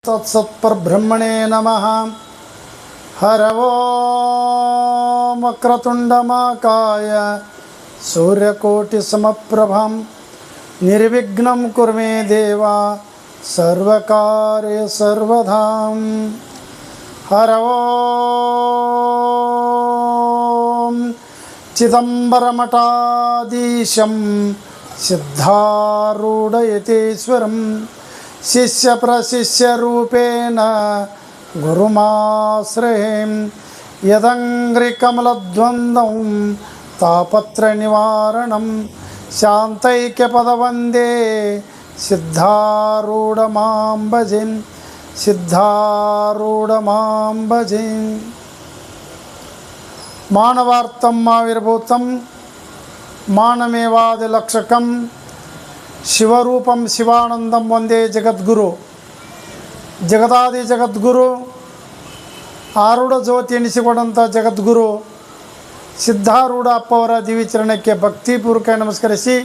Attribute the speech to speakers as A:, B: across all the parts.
A: तत्सत्परब्रह्मणे नमः। हर ओं वक्रतुण्डमहाकाय सूर्यकोटिसमप्रभं निर्विघ्नं कुरु मे देव सर्वकार्ये सर्वदा। हर ओं चिदंबरमठाधीशं सिद्धारूढयतीश्वरं शिष्य प्रशिष्य रूपेण गुरुमाश्रये। यदङ्घ्रिकमलद्वन्द्वं तापत्रनिवारणं शान्तैक्यपदवन्दे सिद्धारूढमां भजे सिद्धारूढमां भजे। मानवार्थं आविर्भूतं मानमेवादिलक्षकं शिवरूपं शिवानंदं वंदे जगद्गुरु। जगदादि जगद्गुरु ಆರೂಢ ಜ್ಯೋತಿ ಎನಿಸಿಕೊಂಡಂಥ ಜಗದ್ಗುರು ಸಿದ್ಧಾರೂಢ ಅಪ್ಪ ಅವರ ದಿವ್ಯಚರಣಕ್ಕೆ ಭಕ್ತಿಪೂರ್ವಕ ನಮಸ್ಕರಿಸಿ,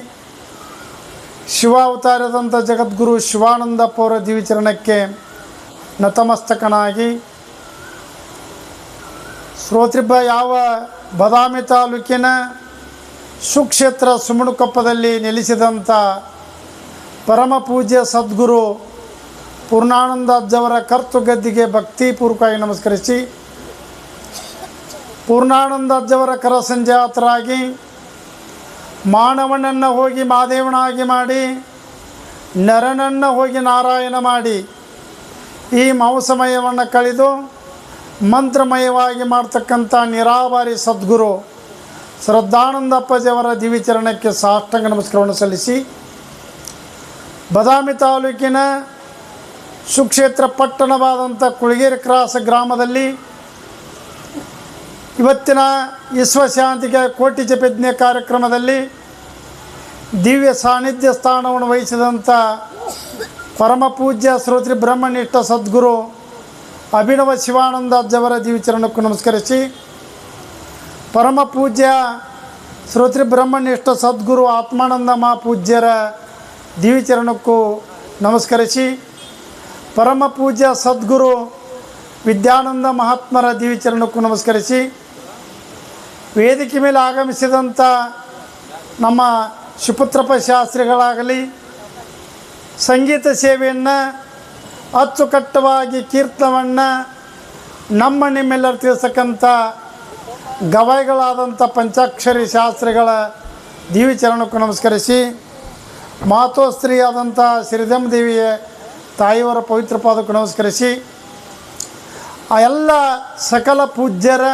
A: ಶಿವಾವತಾರದಂಥ ಜಗದ್ಗುರು ಶಿವಾನಂದಪ್ಪ ಅವರ ದಿವ್ಯಚರಣಕ್ಕೆ ನತಮಸ್ತಕನಾಗಿ, ಶ್ರೋತ್ರಿಬ್ಬ ಯಾವ ಬದಾಮಿ ತಾಲೂಕಿನ ಸುಕ್ಷೇತ್ರ ಸುಮಣಕೊಪ್ಪದಲ್ಲಿ ನೆಲೆಸಿದಂಥ ಪರಮ ಪೂಜ್ಯ ಸದ್ಗುರು ಪೂರ್ಣಾನಂದ ಅಜ್ಜವರ ಕರ್ತು ಗದ್ದಿಗೆ ಭಕ್ತಿಪೂರ್ವಕವಾಗಿ ನಮಸ್ಕರಿಸಿ, ಪೂರ್ಣಾನಂದ ಅಜ್ಜವರ ಕರ ಸಂಜಾತರಾಗಿ ಮಾನವನನ್ನು ಹೋಗಿ ಮಾದೇವನಾಗಿ ಮಾಡಿ, ನರನನ್ನು ಹೋಗಿ ನಾರಾಯಣ ಮಾಡಿ, ಈ ಮಾಂಸಮಯವನ್ನು ಕಳೆದು ಮಂತ್ರಮಯವಾಗಿ ಮಾಡ್ತಕ್ಕಂಥ ನಿರಾಭಾರಿ ಸದ್ಗುರು ಶ್ರದ್ಧಾನಂದ ಅಪ್ಪಾಜಿಯವರ ದಿವ್ಯಚರಣಕ್ಕೆ ಸಾಷ್ಟಾಂಗ ನಮಸ್ಕಾರವನ್ನು ಸಲ್ಲಿಸಿ, ಬದಾಮಿ ತಾಲೂಕಿನ ಸುಕ್ಷೇತ್ರ ಪಟ್ಟಣವಾದಂಥ ಕುಳಗೇರಿ ಕ್ರಾಸ್ ಗ್ರಾಮದಲ್ಲಿ ಇವತ್ತಿನ ವಿಶ್ವಶಾಂತಿಗೆ ಕೋಟಿ ಜಪಯಜ್ಞ ಕಾರ್ಯಕ್ರಮದಲ್ಲಿ ದಿವ್ಯ ಸಾನ್ನಿಧ್ಯ ಸ್ಥಾನವನ್ನು ವಹಿಸಿದಂಥ ಪರಮ ಪೂಜ್ಯ ಶ್ರೋತ್ರಿ ಬ್ರಹ್ಮನಿಷ್ಠ ಸದ್ಗುರು ಅಭಿನವ ಶಿವಾನಂದ ಅಜ್ಜವರ ದಿವ್ಯಚರಣಕ್ಕೂ ನಮಸ್ಕರಿಸಿ, ಪರಮ ಪೂಜ್ಯ ಶ್ರೋತ್ರಿ ಬ್ರಹ್ಮನಿಷ್ಠ ಸದ್ಗುರು ಆತ್ಮಾನಂದ ಮಹಾಪೂಜ್ಯರ ದಿವ್ಯಚರಣಕ್ಕೂ ನಮಸ್ಕರಿಸಿ, ಪರಮ ಪೂಜ್ಯ ಸದ್ಗುರು ವಿದ್ಯಾನಂದ ಮಹಾತ್ಮರ ದಿವ್ಯಚರಣಕ್ಕೂ ನಮಸ್ಕರಿಸಿ, ವೇದಿಕೆ ಮೇಲೆ ಆಗಮಿಸಿದಂಥ ನಮ್ಮ ಶಿವಪುತ್ರಪ್ಪ ಶಾಸ್ತ್ರಿಗಳಾಗಲಿ, ಸಂಗೀತ ಸೇವೆಯನ್ನು ಅಚ್ಚುಕಟ್ಟವಾಗಿ ಕೀರ್ತನವನ್ನು ನಿಮ್ಮೆಲ್ಲರೂ ತಿಳಿಸತಕ್ಕಂಥ ಗವಾಯಿಗಳಾದಂಥ ಪಂಚಾಕ್ಷರಿ ಶಾಸ್ತ್ರಿಗಳ ದಿವ್ಯಚರಣಕ್ಕೂ ನಮಸ್ಕರಿಸಿ, ಮಾತೋಸ್ತ್ರೀಯಾದಂಥ ಶ್ರೀಧಮ್ಮ ದೇವಿಯ ತಾಯಿಯವರ ಪವಿತ್ರ ಪಾದಕ್ಕೂ ನಮಸ್ಕರಿಸಿ, ಆ ಎಲ್ಲ ಸಕಲ ಪೂಜ್ಯರ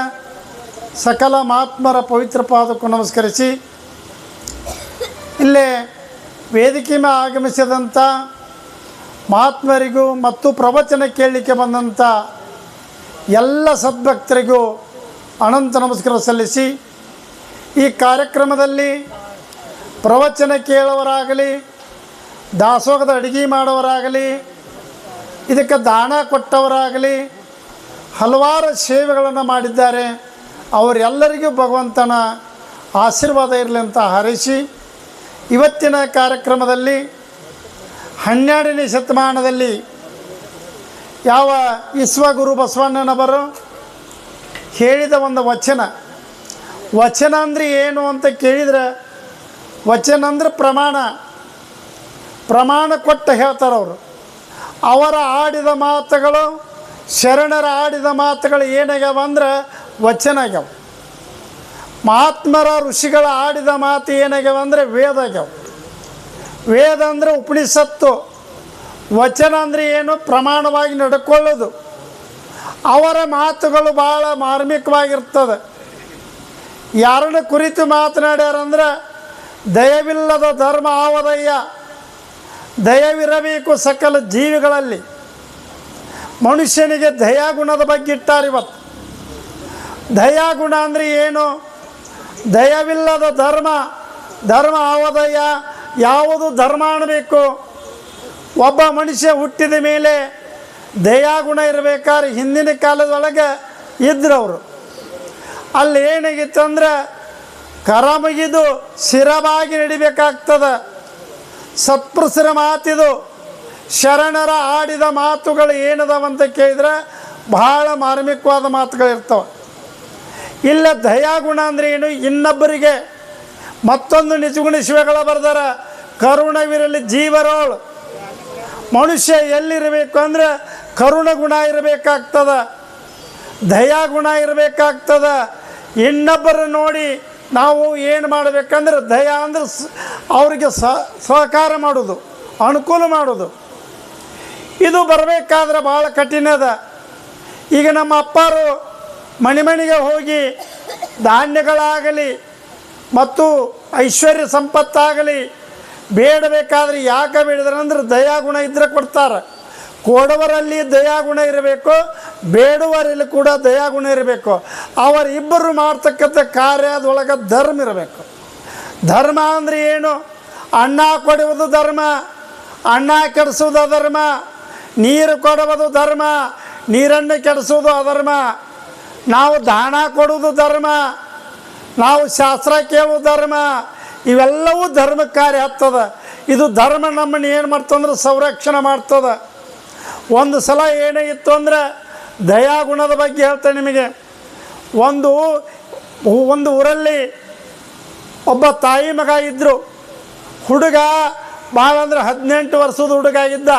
A: ಸಕಲ ಮಹಾತ್ಮರ ಪವಿತ್ರ ಪಾದಕ್ಕೂ ನಮಸ್ಕರಿಸಿ, ಇಲ್ಲೇ ವೇದಿಕೆ ಮೇಲೆ ಆಗಮಿಸಿದಂಥ ಮಹಾತ್ಮರಿಗೂ ಮತ್ತು ಪ್ರವಚನ ಕೇಳಲಿಕ್ಕೆ ಬಂದಂಥ ಎಲ್ಲ ಸದ್ಭಕ್ತರಿಗೂ ಅನಂತ ನಮಸ್ಕಾರ ಸಲ್ಲಿಸಿ, ಈ ಕಾರ್ಯಕ್ರಮದಲ್ಲಿ ಪ್ರವಚನ ಕೇಳುವವರಾಗಲಿ, ದಾಸೋಗದ ಅಡುಗೆ ಮಾಡೋವರಾಗಲಿ, ಇದಕ್ಕೆ ದಾನ ಕೊಟ್ಟವರಾಗಲಿ, ಹಲವಾರು ಸೇವೆಗಳನ್ನು ಮಾಡಿದ್ದಾರೆ. ಅವರೆಲ್ಲರಿಗೂ ಭಗವಂತನ ಆಶೀರ್ವಾದ ಇರಲಿ ಅಂತ ಹಾರೈಸಿ, ಇವತ್ತಿನ ಕಾರ್ಯಕ್ರಮದಲ್ಲಿ 12ನೇ ಶತಮಾನದಲ್ಲಿ ಯಾವ ವಿಶ್ವಗುರು ಬಸವಣ್ಣನವರು ಹೇಳಿದ ಒಂದು ವಚನ ಅಂದರೆ ಏನು ಅಂತ ಕೇಳಿದರೆ, ವಚನ ಅಂದರೆ ಪ್ರಮಾಣ ಕೊಟ್ಟು ಹೇಳ್ತಾರೆ ಅವರು. ಅವರ ಆಡಿದ ಮಾತುಗಳು, ಶರಣರ ಆಡಿದ ಮಾತುಗಳು ಏನಾಗ್ಯಾವ ಅಂದ್ರೆ ವಚನ ಆಗ್ಯಾವ. ಮಹಾತ್ಮರ ಋಷಿಗಳ ಆಡಿದ ಮಾತು ಏನಾಗ್ಯಾವ ಅಂದರೆ ವೇದ ಆಗ್ಯಾವ. ವೇದ ಅಂದರೆ ಉಪನಿಷತ್ತು, ವಚನ ಅಂದರೆ ಏನು ಪ್ರಮಾಣವಾಗಿ ನಡ್ಕೊಳ್ಳೋದು. ಅವರ ಮಾತುಗಳು ಭಾಳ ಮಾರ್ಮಿಕವಾಗಿರ್ತದೆ. ಯಾರನ್ನ ಕುರಿತು ಮಾತನಾಡ್ಯಾರಂದ್ರೆ, ದಯವಿಲ್ಲದ ಧರ್ಮ ಆವದಯ್ಯ, ದಯವಿರಬೇಕು ಸಕಲ ಜೀವಿಗಳಲ್ಲಿ. ಮನುಷ್ಯನಿಗೆ ದಯಾಗುಣದ ಬಗ್ಗೆ ಇಟ್ಟಾರೆ. ಇವತ್ತು ದಯಾಗುಣ ಅಂದರೆ ಏನು? ದಯವಿಲ್ಲದ ಧರ್ಮ ಆವದಯ್ಯ. ಯಾವುದು ಧರ್ಮ ಅನ್ನಬೇಕು? ಒಬ್ಬ ಮನುಷ್ಯ ಹುಟ್ಟಿದ ಮೇಲೆ ದಯಾಗುಣ ಇರಬೇಕಾದ್ರೆ ಹಿಂದಿನ ಕಾಲದೊಳಗೆ ಇದ್ರು ಅವರು. ಅಲ್ಲಿ ಏನಾಗಿತ್ತಂದ್ರೆ ಕರ ಮುಗಿದು ಶಿರವಾಗಿ ನಡಿಬೇಕಾಗ್ತದೆ. ಸತ್ಪುರುಷರ ಮಾತಿದು. ಶರಣರ ಆಡಿದ ಮಾತುಗಳು ಏನದವಂತ ಕೇಳಿದ್ರೆ ಬಹಳ ಮಾರ್ಮಿಕವಾದ ಮಾತುಗಳಿರ್ತವೆ. ಇಲ್ಲ ದಯಾಗುಣ ಅಂದರೆ ಏನು? ಇನ್ನೊಬ್ಬರಿಗೆ ಮತ್ತೊಂದು ನಿಜಗುಣ ಶಿವಗಳ ಬರ್ದಾರ, ಕರುಣವಿರಲಿ ಜೀವರೋಳು. ಮನುಷ್ಯ ಎಲ್ಲಿರಬೇಕು ಅಂದರೆ ಕರುಣ ಗುಣ ಇರಬೇಕಾಗ್ತದ, ದಯಾಗುಣ ಇರಬೇಕಾಗ್ತದ. ಇನ್ನೊಬ್ಬರು ನೋಡಿ ನಾವು ಏನು ಮಾಡಬೇಕಂದ್ರೆ ದಯಾ ಅಂದ್ರೆ ಅವರಿಗೆ ಸಹಕಾರ ಮಾಡೋದು, ಅನುಕೂಲ ಮಾಡೋದು. ಇದು ಬರಬೇಕಾದ್ರೆ ಭಾಳ ಕಠಿಣ ಅದ. ಈಗ ನಮ್ಮ ಅಪ್ಪರು ಮನೆಗೆ ಹೋಗಿ ಧಾನ್ಯಗಳಾಗಲಿ ಮತ್ತು ಐಶ್ವರ್ಯ ಸಂಪತ್ತಾಗಲಿ ಬೇಡಬೇಕಾದ್ರೆ ಯಾಕೆ ಬೇಡಿದ್ರೆ ಅಂದ್ರೆ ದಯಾಗುಣ ಇದ್ದರೆ ಕೊಡ್ತಾರೆ. ಕೊಡುವರಲ್ಲಿ ದಯಾಗುಣ ಇರಬೇಕು, ಬೇಡುವರಲ್ಲಿ ಕೂಡ ದಯಾಗುಣ ಇರಬೇಕು. ಅವರಿಬ್ಬರು ಮಾಡ್ತಕ್ಕಂಥ ಕಾರ್ಯದೊಳಗೆ ಧರ್ಮ ಇರಬೇಕು. ಧರ್ಮ ಅಂದರೆ ಏನು? ಅನ್ನ ಕೊಡುವುದು ಧರ್ಮ, ಅನ್ನ ಕೆಡಿಸೋದು ಅಧರ್ಮ. ನೀರು ಕೊಡುವುದು ಧರ್ಮ, ನೀರನ್ನು ಕೆಡಿಸೋದು ಅಧರ್ಮ. ನಾವು ದಾನ ಕೊಡುವುದು ಧರ್ಮ, ನಾವು ಶಾಸ್ತ್ರ ಕೇಳುವುದು ಧರ್ಮ. ಇವೆಲ್ಲವೂ ಧರ್ಮ ಕಾರ್ಯ ಆಗ್ತದ. ಇದು ಧರ್ಮ ನಮ್ಮನ್ನು ಏನು ಮಾಡ್ತಂದ್ರೆ ಸಂರಕ್ಷಣೆ ಮಾಡ್ತದೆ. ಒಂದು ಸಲ ಏನಾಗಿತ್ತು ಅಂದರೆ ದಯಾಗುಣದ ಬಗ್ಗೆ ಹೇಳ್ತೇನೆ ನಿಮಗೆ. ಒಂದು ಊರಲ್ಲಿ ಒಬ್ಬ ತಾಯಿ ಮಗ ಇದ್ದರು. ಹುಡುಗ ಭಾಳ ಅಂದರೆ 18 ವರ್ಷದ ಹುಡುಗ ಇದ್ದ.